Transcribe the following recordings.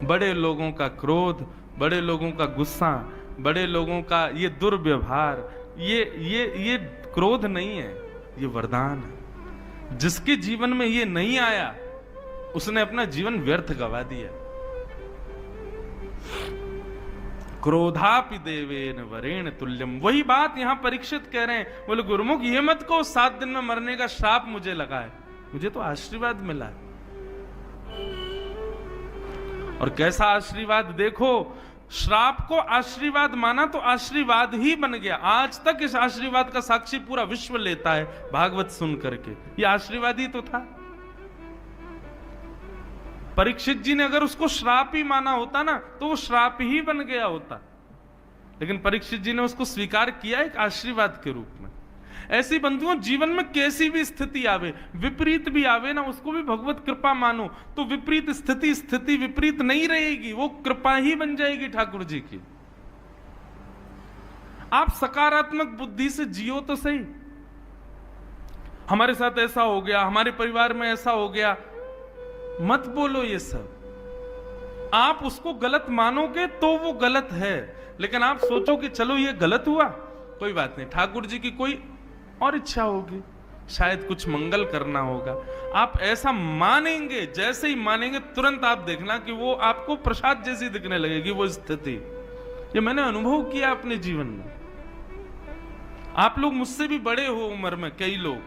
बड़े लोगों का क्रोध, बड़े लोगों का गुस्सा, बड़े लोगों का ये दुर्व्यवहार, ये क्रोध नहीं है, ये वरदान है। जिसके जीवन में ये नहीं आया उसने अपना जीवन व्यर्थ गवा दिया। क्रोधापि देवेन वरेण तुल्यम, वही बात यहां परीक्षित कह रहे हैं। बोले गुरुमुख ये मत कहो 7 दिन में मरने का श्राप मुझे लगा है, मुझे तो आशीर्वाद मिला है। और कैसा आशीर्वाद देखो, श्राप को आशीर्वाद माना तो आशीर्वाद ही बन गया। आज तक इस आशीर्वाद का साक्षी पूरा विश्व लेता है भागवत सुन करके, ये आशीर्वाद ही तो था। परीक्षित जी ने अगर उसको श्राप ही माना होता ना तो वो श्राप ही बन गया होता, लेकिन परीक्षित जी ने उसको स्वीकार किया एक आशीर्वाद के रूप में। ऐसी बंधुओं, जीवन में कैसी भी स्थिति आवे, विपरीत भी आवे ना, उसको भी भगवत कृपा मानो तो विपरीत स्थिति विपरीत नहीं रहेगी, वो कृपा ही बन जाएगी ठाकुर जी की। आप सकारात्मक बुद्धि से जियो तो सही। हमारे साथ ऐसा हो गया, हमारे परिवार में ऐसा हो गया, मत बोलो ये सब। आप उसको गलत मानोगे तो वो गलत है, लेकिन आप सोचो कि चलो ये गलत हुआ, कोई बात नहीं, ठाकुर जी की कोई और इच्छा होगी, शायद कुछ मंगल करना होगा। आप ऐसा मानेंगे, जैसे ही मानेंगे तुरंत आप देखना कि वो आपको प्रसाद जैसी दिखने लगेगी वो स्थिति। ये मैंने अनुभव किया अपने जीवन में। आप लोग मुझसे भी बड़े हो उम्र में, कई लोग,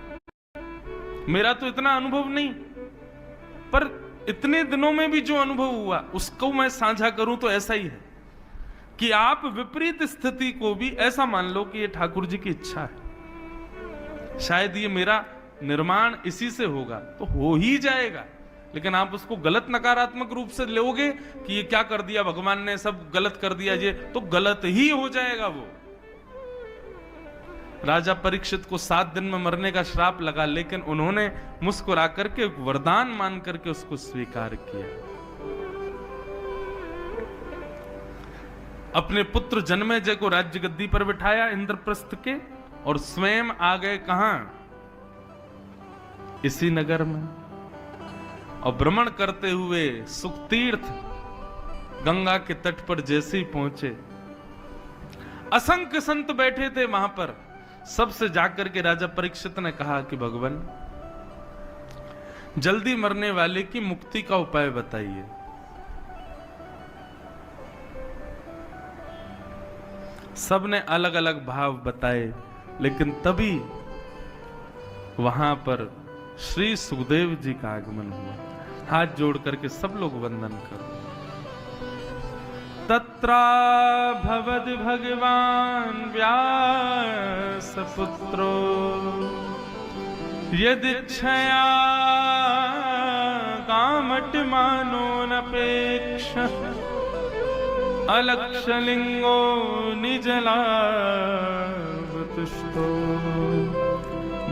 मेरा तो इतना अनुभव नहीं, पर इतने दिनों में भी जो अनुभव हुआ उसको मैं साझा करूं तो ऐसा ही है कि आप विपरीत स्थिति को भी ऐसा मान लो कि ये ठाकुर जी की इच्छा है, शायद ये मेरा निर्माण इसी से होगा, तो हो ही जाएगा। लेकिन आप उसको गलत नकारात्मक रूप से लोगे कि ये क्या कर दिया भगवान ने, सब गलत कर दिया, ये तो गलत ही हो जाएगा वो। राजा परीक्षित को 7 दिन में मरने का श्राप लगा, लेकिन उन्होंने मुस्कुरा करके वरदान मान करके उसको स्वीकार किया। अपने पुत्र जन्मेजय को राज्य गद्दी पर बिठाया इंद्रप्रस्थ के, और स्वयं आ गए कहां, इसी नगर में। और भ्रमण करते हुए सुखतीर्थ गंगा के तट पर जैसे ही पहुंचे, असंख्य संत बैठे थे वहां पर। सबसे जाकर के राजा परीक्षित ने कहा कि भगवान, जल्दी मरने वाले की मुक्ति का उपाय बताइए। सबने अलग अलग भाव बताए, लेकिन तभी वहां पर श्री सुखदेव जी का आगमन हुआ। हाथ जोड़ करके सब लोग वंदन करो। तत्रा भवद भगवान व्यास पुत्रो यदिच्छया कामट मानो नपेक्ष अलक्षलिंगो निजलावतुष्टो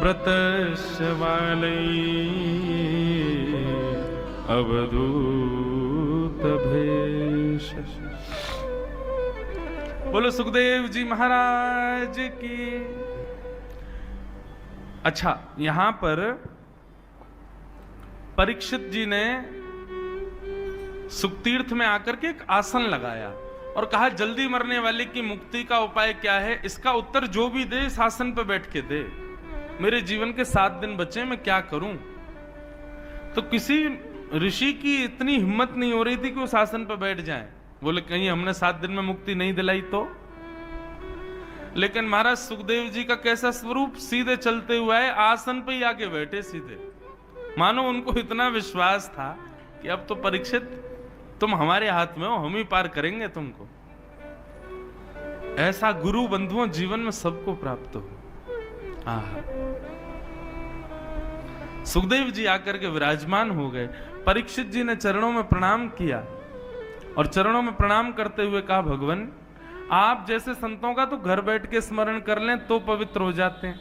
व्रतस्य वालै अवधूत भेष। बोलो सुखदेव जी महाराज की। अच्छा, यहां पर परीक्षित जी ने सुखतीर्थ में आकर के एक आसन लगाया और कहा जल्दी मरने वाले की मुक्ति का उपाय क्या है, इसका उत्तर जो भी दे इस आसन पर बैठ के दे। मेरे जीवन के 7 दिन बचे, मैं क्या करूं। तो किसी ऋषि की इतनी हिम्मत नहीं हो रही थी कि उस आसन पर बैठ जाए। बोले कहीं हमने 7 दिन में मुक्ति नहीं दिलाई तो। लेकिन महाराज सुखदेव जी का कैसा स्वरूप, सीधे चलते हुए आए, आसन पे ही आके बैठे सीधे। मानो उनको इतना विश्वास था कि अब तो परीक्षित तुम हमारे हाथ में हो, हम ही पार करेंगे तुमको। ऐसा गुरु बंधुओं जीवन में सबको प्राप्त हो। सुखदेव जी आकर के विराजमान हो गए। परीक्षित जी ने चरणों में प्रणाम किया और चरणों में प्रणाम करते हुए कहा, भगवान आप जैसे संतों का तो घर बैठ के स्मरण कर लें तो पवित्र हो जाते हैं,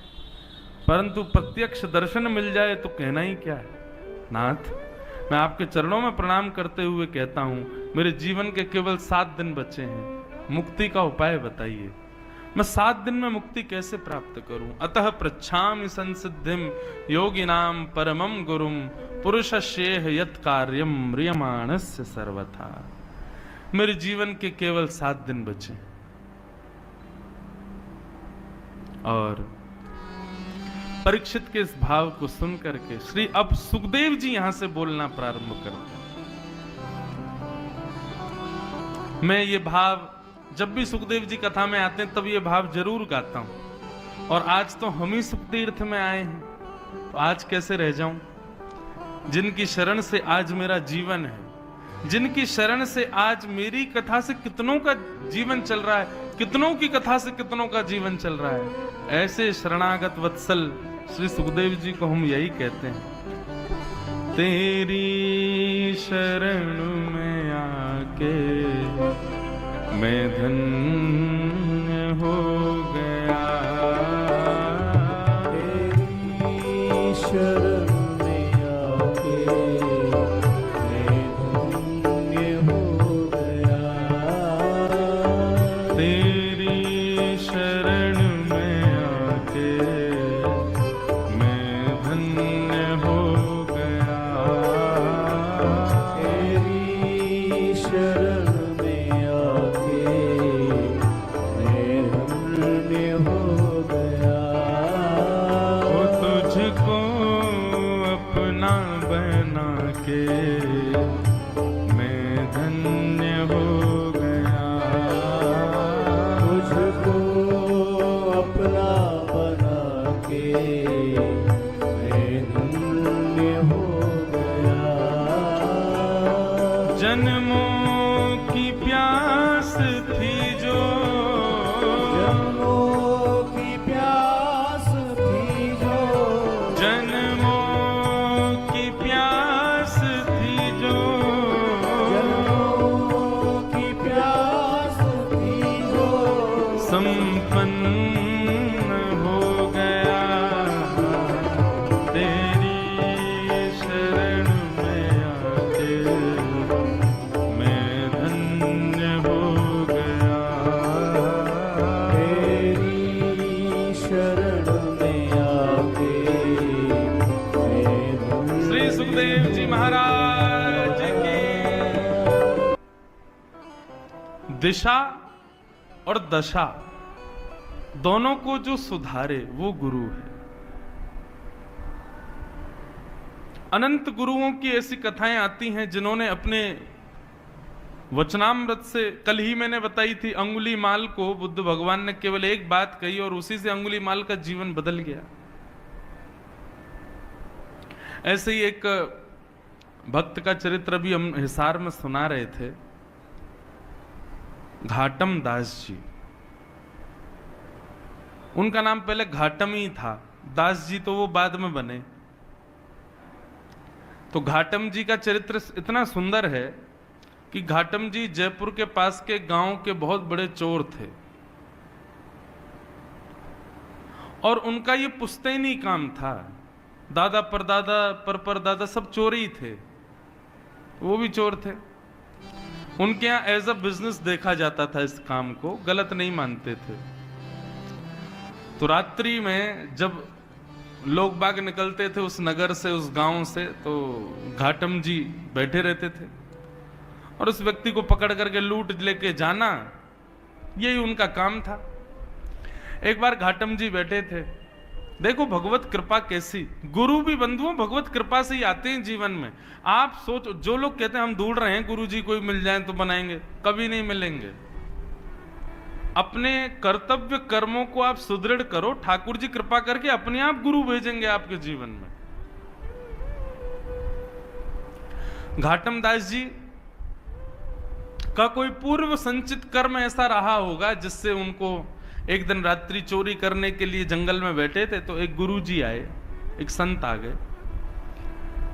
परंतु प्रत्यक्ष दर्शन मिल जाए तो कहना ही क्या है। नाथ, मैं आपके चरणों में प्रणाम करते हुए कहता हूं, मेरे जीवन के केवल 7 दिन बचे हैं, मुक्ति का उपाय बताइए। मैं 7 दिन में मुक्ति कैसे प्राप्त करूं। अतः पृच्छामि संसिद्धिम योगिनाम परमम गुरुम पुरुषस्येह यत् कार्यम म्रियमाणस्य सर्वथा। मेरे जीवन के केवल 7 दिन बचे। और परीक्षित के इस भाव को सुन करके श्री अब सुखदेव जी यहां से बोलना प्रारंभ करते हैं। मैं ये भाव जब भी सुखदेव जी कथा में आते हैं तब ये भाव जरूर गाता हूं। और आज तो हम ही सुख तीर्थ में आए हैं, तो आज कैसे रह जाऊं? जिनकी शरण से आज मेरा जीवन है, जिनकी शरण से आज मेरी कथा से कितनों का जीवन चल रहा है, कितनों की कथा से कितनों का जीवन चल रहा है, ऐसे शरणागत वत्सल श्री सुखदेव जी को हम यही कहते हैं, तेरी शरण में आके मैं धन्य हो गया, तेरी शरण में आके मैं धन्य हो गया, तेरी शरण में आके मैं धन्य हो गया, तेरी शरण में आके मैं धन्य हो गया, वो तुझको अपना बना के मैं धन्य हो गया, तुझको अपना बना के मैं धन्य हो गया, जन्मों की प्यास थी जो, जन्मों की प्यास थी जो, जन्मों की प्यास थी जो, जन्मों की प्यास थी जो, संपन्न हो गया, तेरी शरण में आके मैं धन्य हो गया, तेरी शरण में आके मैं धन्य श्री सुखदेव जी महाराज की। दिशा और दशा दोनों को जो सुधारे वो गुरु है। अनंत गुरुओं की ऐसी कथाएं आती हैं जिन्होंने अपने वचनामृत से, कल ही मैंने बताई थी, अंगुलीमाल को बुद्ध भगवान ने केवल एक बात कही और उसी से अंगुलीमाल का जीवन बदल गया। ऐसे ही एक भक्त का चरित्र भी हम हिसार में सुना रहे थे, घाटम दास जी। उनका नाम पहले घाटम ही था, दास जी तो वो बाद में बने। तो घाटम जी का चरित्र इतना सुंदर है कि घाटम जी जयपुर के पास के गांव के बहुत बड़े चोर थे और उनका ये पुश्तैनी काम था। दादा परदादा परदादा सब चोर ही थे, वो भी चोर थे। उनके यहाँ एज अ बिजनेस देखा जाता था, इस काम को गलत नहीं मानते थे। तो रात्रि में जब लोग बाग निकलते थे उस नगर से, उस गांव से, तो घाटम जी बैठे रहते थे और उस व्यक्ति को पकड़ करके लूट लेके जाना, यही उनका काम था। एक बार घाटम जी बैठे थे, देखो भगवत कृपा कैसी, गुरु भी बंधुओं भगवत कृपा से ही आते हैं जीवन में। आप सोचो, जो लोग कहते हैं हम ढूंढ रहे हैं गुरु जी कोई मिल जाए तो बनाएंगे, कभी नहीं मिलेंगे। अपने कर्तव्य कर्मों को आप सुदृढ़ करो, ठाकुर जी कृपा करके अपने आप गुरु भेजेंगे आपके जीवन में। घाटम दास जी का कोई पूर्व संचित कर्म ऐसा रहा होगा जिससे उनको, एक दिन रात्रि चोरी करने के लिए जंगल में बैठे थे तो एक गुरुजी आए, एक संत आ गए।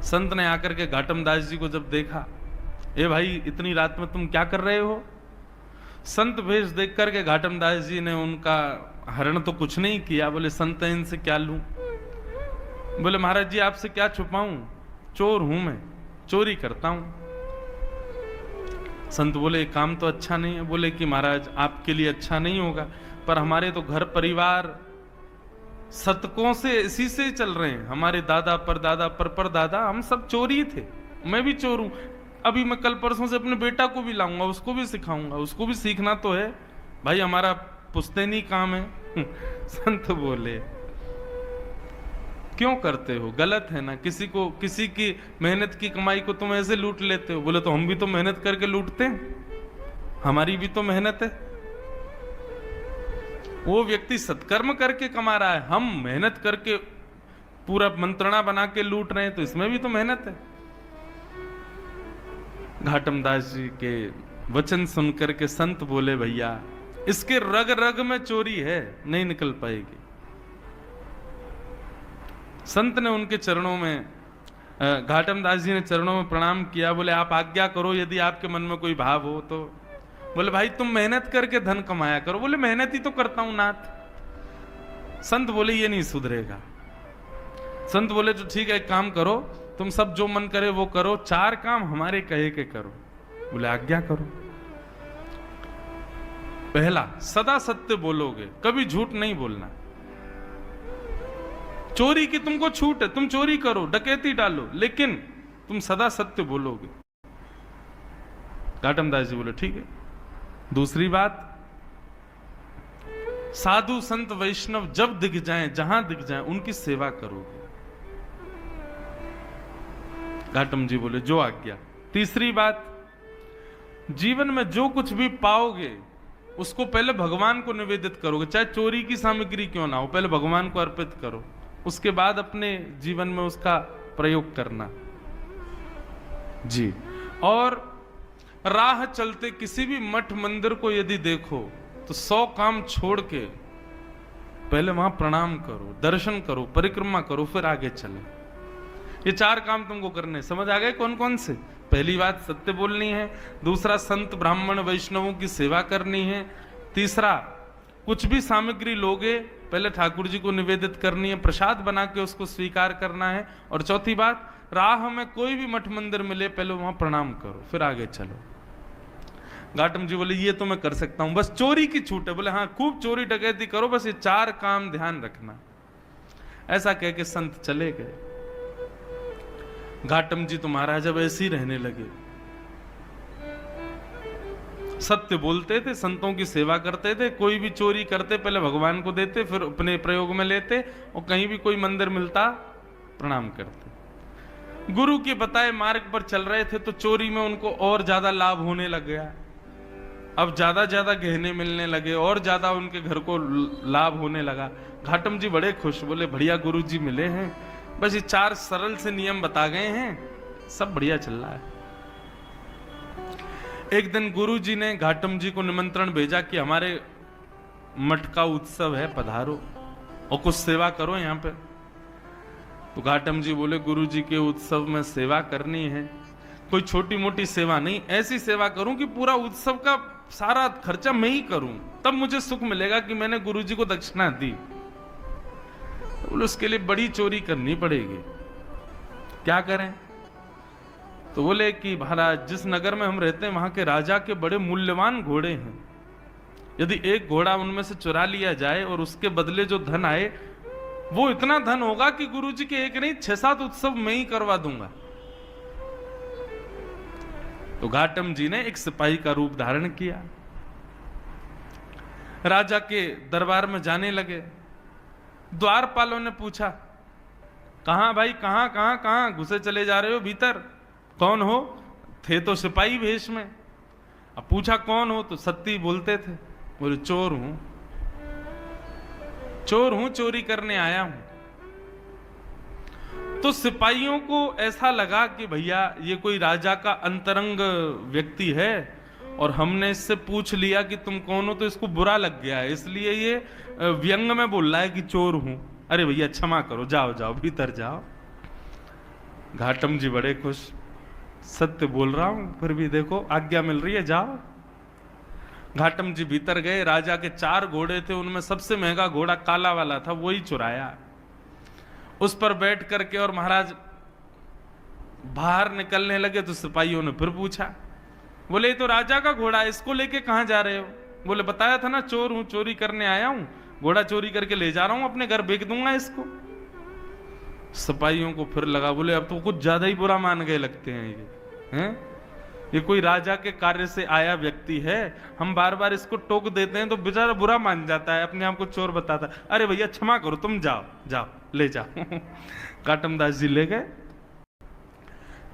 संत ने आकर के घाटम दास जी को जब देखा, ए भाई इतनी रात में तुम क्या कर रहे हो? संत भेष देख करके घाटम दास जी ने उनका हरण तो कुछ नहीं किया, बोले संत इनसे क्या लूं? बोले महाराज जी आपसे क्या छुपाऊं, चोर हूं मैं, चोरी करता हूं। संत बोले काम तो अच्छा नहीं है। बोले कि महाराज आपके लिए अच्छा नहीं होगा, पर हमारे तो घर परिवार शतकों से इसी से चल रहे हैं। हमारे दादा परदादा परदादा हम सब चोरी थे, मैं भी चोर हूं। अभी मैं कल परसों से अपने बेटा को भी लाऊंगा, उसको भी सिखाऊंगा, उसको भी सीखना तो है भाई, हमारा पुश्तैनी काम है। संत बोले क्यों करते हो, गलत है ना, किसी की मेहनत की कमाई को तुम ऐसे लूट लेते हो। बोले तो हम भी तो मेहनत करके लूटते हैं, हमारी भी तो मेहनत है। वो व्यक्ति सत्कर्म करके कमा रहा है, हम मेहनत करके पूरा मंत्रणा बना के लूट रहे हैं, तो इसमें भी तो मेहनत है। घाटम दास जी के वचन सुनकर के संत बोले भैया इसके रग रग में चोरी है, नहीं निकल पाएगी। संत ने उनके चरणों में, घाटम दास जी ने चरणों में प्रणाम किया। बोले आप आज्ञा करो, यदि आपके मन में कोई भाव हो तो। बोले भाई तुम मेहनत करके धन कमाया करो। बोले मेहनत ही तो करता हूं नाथ। संत बोले ये नहीं सुधरेगा। संत बोले तो ठीक है, एक काम करो, तुम सब जो मन करे वो करो, 4 काम हमारे कहे के करो। बोले आज्ञा करो। पहला, सदा सत्य बोलोगे, कभी झूठ नहीं बोलना। चोरी की तुमको छूट है, तुम चोरी करो, डकैती डालो, लेकिन तुम सदा सत्य बोलोगे। घाटम दास जी बोले ठीक है। दूसरी बात, साधु संत वैष्णव जब दिख जाएं, जहां दिख जाएं, उनकी सेवा करोगे। घाटम जी बोले जो आज्ञा। तीसरी बात, जीवन में जो कुछ भी पाओगे उसको पहले भगवान को निवेदित करोगे, चाहे चोरी की सामग्री क्यों ना हो, पहले भगवान को अर्पित करो, उसके बाद अपने जीवन में उसका प्रयोग करना जी। और राह चलते किसी भी मठ मंदिर को यदि देखो तो 100 काम छोड़ के पहले वहां प्रणाम करो, दर्शन करो, परिक्रमा करो, फिर आगे चले। ये 4 काम तुमको करने, समझ आ गए कौन कौन से? पहली बात सत्य बोलनी है, दूसरा संत ब्राह्मण वैष्णवों की सेवा करनी है, तीसरा कुछ भी सामग्री लोगे पहले ठाकुर जी को निवेदित करनी है, प्रसाद बना के उसको स्वीकार करना है, और चौथी बात, राह में कोई भी मठ मंदिर मिले पहले वहां प्रणाम करो, फिर आगे चलो। घाटम जी बोले ये तो मैं कर सकता हूं, बस चोरी की छूट है। बोले हाँ खूब चोरी डकैती करो, बस ये 4 काम ध्यान रखना। ऐसा कह के संत चले गए। घाटम जी तो महाराज जब ऐसे ही रहने लगे, सत्य बोलते थे, संतों की सेवा करते थे, कोई भी चोरी करते पहले भगवान को देते, फिर अपने प्रयोग में लेते, और कहीं भी कोई मंदिर मिलता प्रणाम करते। गुरु के बताए मार्ग पर चल रहे थे तो चोरी में उनको और ज्यादा लाभ होने लग गया। अब ज्यादा गहने मिलने लगे और ज्यादा उनके घर को लाभ होने लगा। घाटम जी बड़े खुश, बोले बढ़िया गुरु जी मिले हैं, बस ये 4 सरल से नियम बता गए हैं, सब बढ़िया चल रहा है। एक दिन गुरु जी ने घाटम जी को निमंत्रण भेजा कि हमारे मठ का उत्सव है, पधारो और कुछ सेवा करो यहाँ पे। तो घाटम जी बोले गुरु जी के उत्सव में सेवा करनी है, कोई छोटी मोटी सेवा नहीं, ऐसी सेवा करूं कि पूरा उत्सव का सारा खर्चा मैं ही करूं, तब मुझे सुख मिलेगा कि मैंने गुरु जी को दक्षिणा दी। तो बोले उसके लिए बड़ी चोरी करनी पड़ेगी, क्या करें? तो बोले कि महाराज जिस नगर में हम रहते हैं वहां के राजा के बड़े मूल्यवान घोड़े हैं, यदि एक घोड़ा उनमें से चुरा लिया जाए और उसके बदले जो धन आए वो इतना धन होगा कि गुरुजी के एक नहीं 6-7 उत्सव मैं ही करवा दूंगा। तो घाटम जी ने एक सिपाही का रूप धारण किया, राजा के दरबार में जाने लगे। द्वारपालों ने पूछा कहां भाई, कहां कहां कहां घुसे चले जा रहे हो भीतर, कौन हो? थे तो सिपाही वेश में। अब पूछा कौन हो, तो सत्य बोलते थे। बोले चोर हूं, चोरी करने आया हूं। तो सिपाहियों को ऐसा लगा कि भैया ये कोई राजा का अंतरंग व्यक्ति है और हमने इससे पूछ लिया कि तुम कौन हो, तो इसको बुरा लग गया है, इसलिए ये व्यंग में बोल रहा है कि चोर हूं। अरे भैया क्षमा करो, जाओ जाओ भीतर जाओ। घाटम जी बड़े खुश, सत्य बोल रहा हूं फिर भी देखो आज्ञा मिल रही है, जाओ। घाटम जी भीतर गए, राजा के 4 घोड़े थे, उनमें सबसे महंगा घोड़ा काला वाला था, वही चुराया, उस पर बैठ करके और महाराज बाहर निकलने लगे। तो सिपाहियों ने फिर पूछा, बोले ये तो राजा का घोड़ा है, इसको लेके कहां जा रहे हो? बोले बताया था ना चोर हूं, चोरी करने आया हूं, घोड़ा चोरी करके ले जा रहा हूं, अपने घर बेच दूंगा इसको। सिपाहियों को फिर लगा, बोले अब तो कुछ ज्यादा ही बुरा मान गए लगते हैं ये हैं। ये कोई राजा के कार्य से आया व्यक्ति है, हम बार बार इसको टोक देते हैं तो बेचारा बुरा मान जाता है, अपने आप को चोर बताता है। अरे भैया क्षमा करो, तुम जाओ जाओ ले जाओ। घाटम दास जी ले गए।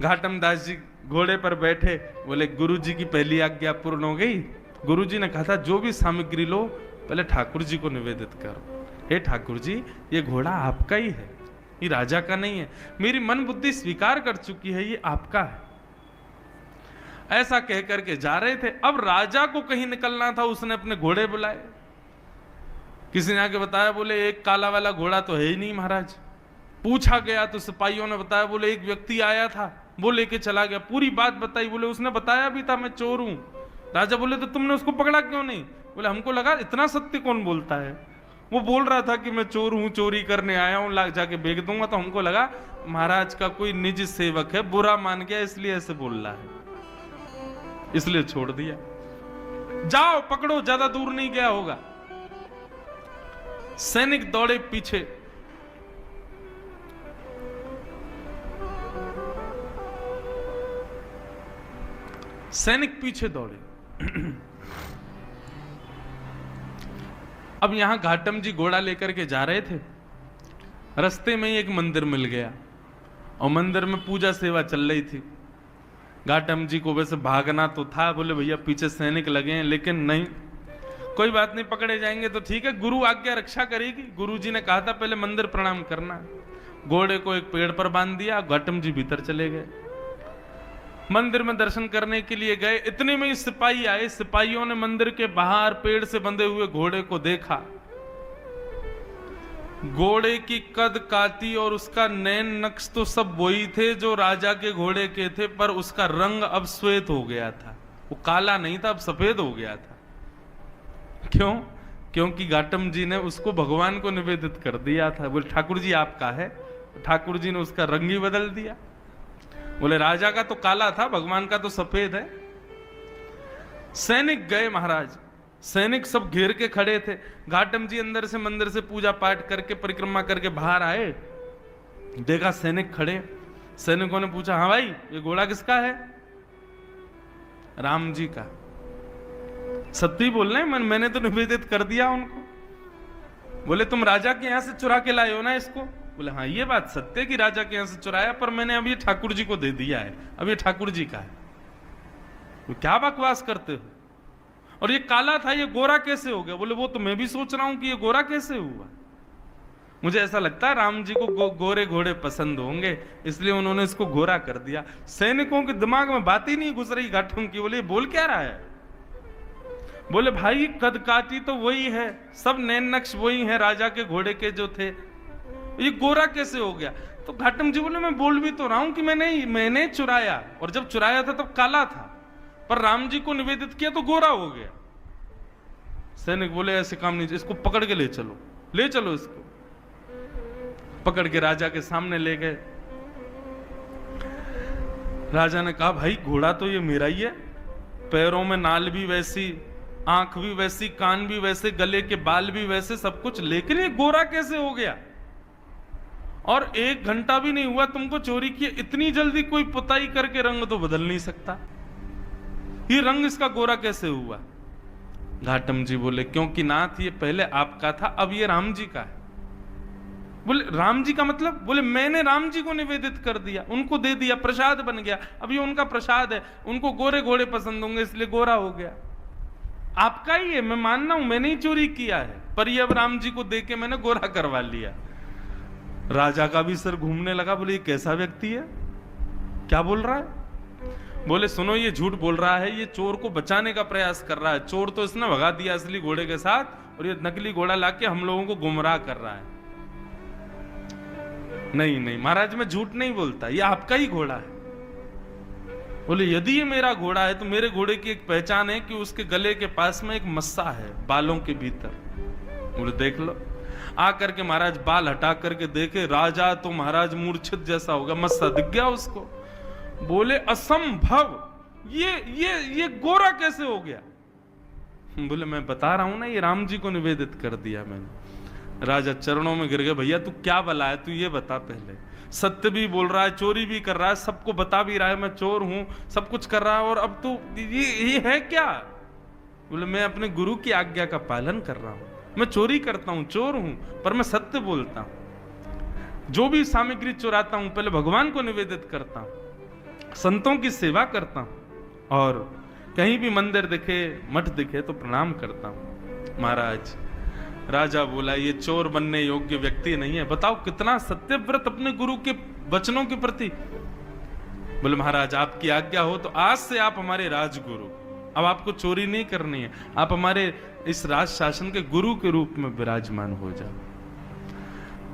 घाटम दास जी घोड़े पर बैठे, बोले गुरुजी की पहली आज्ञा पूर्ण हो गई। गुरुजी ने कहा था जो भी सामग्री लो पहले ठाकुर जी को निवेदित करो। हे ठाकुर जी, ये घोड़ा आपका ही है, ये राजा का नहीं है, मेरी मन बुद्धि स्वीकार कर चुकी है, ये आपका है। ऐसा कह करके जा रहे थे। अब राजा को कहीं निकलना था, उसने अपने घोड़े बुलाए। किसी ने आके बताया, बोले एक काला वाला घोड़ा तो है ही नहीं महाराज। पूछा गया तो सिपाहियों ने बताया, बोले एक व्यक्ति आया था वो लेके चला गया। पूरी बात बताई, बोले उसने बताया भी था मैं चोर हूं। राजा बोले तो तुमने उसको पकड़ा क्यों नहीं? बोले हमको लगा इतना सत्य कौन बोलता है, वो बोल रहा था कि मैं चोर हूं, चोरी करने आया हूं, जाके बेच दूंगा। तो हमको लगा महाराज का कोई निजी सेवक है, बुरा मान गया इसलिए ऐसे बोल रहा है, इसलिए छोड़ दिया। जाओ पकड़ो, ज्यादा दूर नहीं गया होगा। सैनिक दौड़े पीछे। सैनिक पीछे दौड़े। अब यहां घाटम जी घोड़ा लेकर के जा रहे थे। रास्ते में ही एक मंदिर मिल गया और मंदिर में पूजा सेवा चल रही थी। घाटम जी को वैसे भागना तो था, बोले भैया पीछे सैनिक लगे हैं, लेकिन नहीं, कोई बात नहीं, पकड़े जाएंगे तो ठीक है, गुरु आज्ञा रक्षा करेगी। गुरु जी ने कहा था पहले मंदिर प्रणाम करना। घोड़े को एक पेड़ पर बांध दिया, घाटम जी भीतर चले गए। मंदिर में दर्शन करने के लिए गए, इतने में ही सिपाही आए। सिपाहियों ने मंदिर के बाहर पेड़ से बंधे हुए घोड़े को देखा। घोड़े की कद काती और उसका नैन नक्श तो सब वही थे जो राजा के घोड़े के थे, पर उसका रंग अब श्वेत हो गया था। वो काला नहीं था, अब सफेद हो गया था। क्यों? क्योंकि घाटम जी ने उसको भगवान को निवेदित कर दिया था। बोले ठाकुर जी आपका है, ठाकुर जी ने उसका रंग ही बदल दिया। बोले राजा का तो काला था, भगवान का तो सफेद है। सैनिक गए महाराज, सैनिक सब घेर के खड़े थे। घाटम जी अंदर से मंदिर से पूजा पाठ करके परिक्रमा करके बाहर आए, देखा सैनिक खड़े। सैनिकों ने पूछा, हाँ भाई ये घोड़ा किसका है? राम जी का। सत्य बोल रहे हैं, मैंने तो निवेदित कर दिया उनको। बोले तुम राजा के यहां से चुरा के लाए हो ना इसको? बोले हाँ ये बात सत्य कि राजा के यहां से चुराया, पर मैंने अब ये ठाकुर जी को दे दिया है, अब ये ठाकुर जी का है। तो क्या बकवास करते हो? और ये काला था, ये गोरा कैसे हो गया? बोले वो तो मैं भी सोच रहा हूं कि ये गोरा कैसे हुआ। मुझे ऐसा लगता है राम जी को गोरे घोड़े पसंद होंगे, इसलिए उन्होंने इसको गोरा कर दिया। सैनिकों के दिमाग में बात ही नहीं घुस रही घाटों की। बोले बोल क्या रहा है? बोले भाई कद काटी तो वही है, सब नैन नक्श वही है राजा के घोड़े के जो थे, ये गोरा कैसे हो गया? तो घाटम जी बोले मैं बोल भी तो रहा हूं कि मैंने चुराया, और जब चुराया था तब काला था, पर राम जी को निवेदित किया तो गोरा हो गया। सैनिक बोले ऐसे काम नहीं, इसको पकड़ के ले चलो, ले चलो इसको। पकड़ के राजा के सामने ले गए। राजा ने कहा भाई घोड़ा तो ये मेरा ही है, पैरों में नाल भी वैसी, आंख भी वैसी, कान भी वैसे, गले के बाल भी वैसे, सब कुछ, लेकिन ये गोरा कैसे हो गया? और 1 घंटा भी नहीं हुआ तुमको चोरी किए, इतनी जल्दी कोई पुताई करके रंग तो बदल नहीं सकता, ये रंग इसका गोरा कैसे हुआ? घाटम जी बोले क्योंकि नाथ ये पहले आपका था, अब ये राम जी का है। बोले राम जी का मतलब? बोले मैंने राम जी को निवेदित कर दिया, उनको दे दिया, प्रसाद बन गया, अब ये उनका प्रसाद है, उनको गोरे घोड़े पसंद होंगे इसलिए गोरा हो गया। आपका ही है, मैं मानना हूं मैंने ही चोरी किया है, पर ये अब राम जी को दे के मैंने गोरा करवा लिया। राजा का भी सर घूमने लगा। बोले ये कैसा व्यक्ति है, क्या बोल रहा है? बोले सुनो ये झूठ बोल रहा है, ये चोर को बचाने का प्रयास कर रहा है, चोर तो इसने भगा दिया असली घोड़े के साथ, और ये नकली घोड़ा लाके हम लोगों को गुमराह कर रहा है। नहीं नहीं महाराज मैं झूठ नहीं बोलता, ये आपका ही घोड़ा है। बोले यदि ये मेरा घोड़ा है तो मेरे घोड़े की एक पहचान है कि उसके गले के पास में एक मस्सा है बालों के भीतर। बोले देख लो। आकर के महाराज बाल हटा करके देखे, राजा तो महाराज मूर्छित जैसा हो गया, मस्सा दिख गया उसको। बोले असंभव, ये गोरा कैसे हो गया? बोले मैं बता रहा हूं ना, ये राम जी को निवेदित कर दिया मैंने। राजा चरणों में गिर गए, भैया तू क्या बला है, तू ये बता पहले, सत्य भी बोल रहा है, चोरी भी कर रहा है, सबको बता भी रहा है मैं चोर हूं, सब कुछ कर रहा है, और अब तो ये है क्या? बोले मैं अपने गुरु की आज्ञा का पालन कर रहा हूं, मैं चोरी करता हूं, चोर हूं, पर मैं सत्य बोलता हूं। जो भी सामग्री चुराता हूं पहले भगवान को निवेदित करता हूं, संतों की सेवा करता हूं, और कहीं भी मंदिर दिखे, मठ दिखे तो प्रणाम करता हूं। महाराज राजा बोला ये चोर बनने योग्य व्यक्ति नहीं है। बताओ कितना सत्यव्रत अपने गुरु के वचनों के प्रति। बोले महाराज आपकी आज्ञा हो तो आज से आप हमारे राजगुरु, अब आपको चोरी नहीं करनी है, आप हमारे इस राज शासन के गुरु के रूप में विराजमान हो जाओ।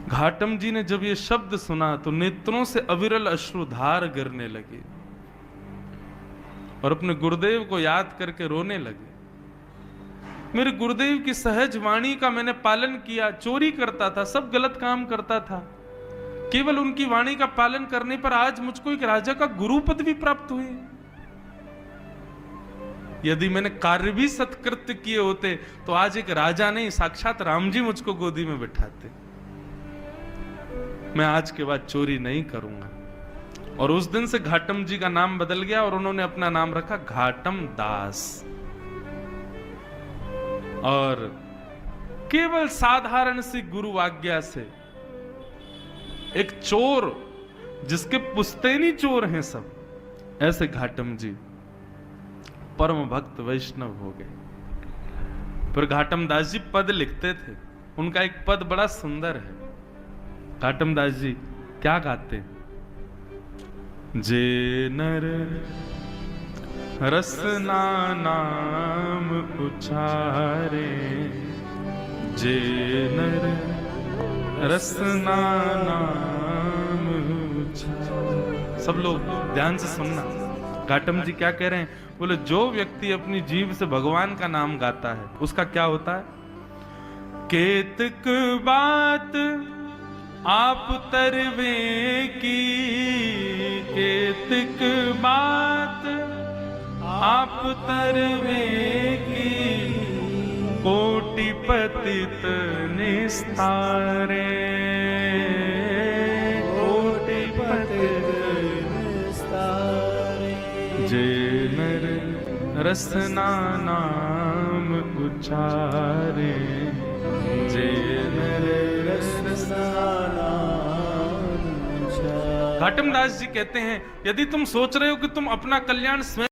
घाटम जी ने जब ये शब्द सुना तो नेत्रों से अविरल अश्रुधार गिरने लगे और अपने गुरुदेव को याद करके रोने लगे। मेरे गुरुदेव की सहज वाणी का मैंने पालन किया, चोरी करता था, सब गलत काम करता था, केवल उनकी वाणी का पालन करने पर आज मुझको एक राजा का गुरु पद भी प्राप्त हुई। यदि मैंने कार्य भी सत्कृत्य किए होते तो आज एक राजा नहीं साक्षात राम जी मुझको गोदी में बिठाते। मैं आज के बाद चोरी नहीं करूंगा। और उस दिन से घाटम जी का नाम बदल गया और उन्होंने अपना नाम रखा घाटम दास। और केवल साधारण सी गुरु आज्ञा से एक चोर, जिसके पुश्तैनी चोर हैं सब, ऐसे घाटम जी परम भक्त वैष्णव हो गए। पर घाटम दास जी पद लिखते थे, उनका एक पद बड़ा सुंदर है। घाटम दास जी क्या गाते? जे नर रसना नाम उचारे, जे नर रसना नाम उचारे। सब लोग ध्यान से सुनना, घाटम जी क्या कह रहे हैं? बोले जो व्यक्ति अपनी जीभ से भगवान का नाम गाता है उसका क्या होता है? केतक बात आप तरवे की, केतक बात आप तरवे की, कोटि पतित निस्तारे, कोटि पतित निस्तारे। जे नर रसना नाम उचारे, जे नर रसना नाम उचारे। घाटम दास जी कहते हैं यदि तुम सोच रहे हो कि तुम अपना कल्याण स्वयं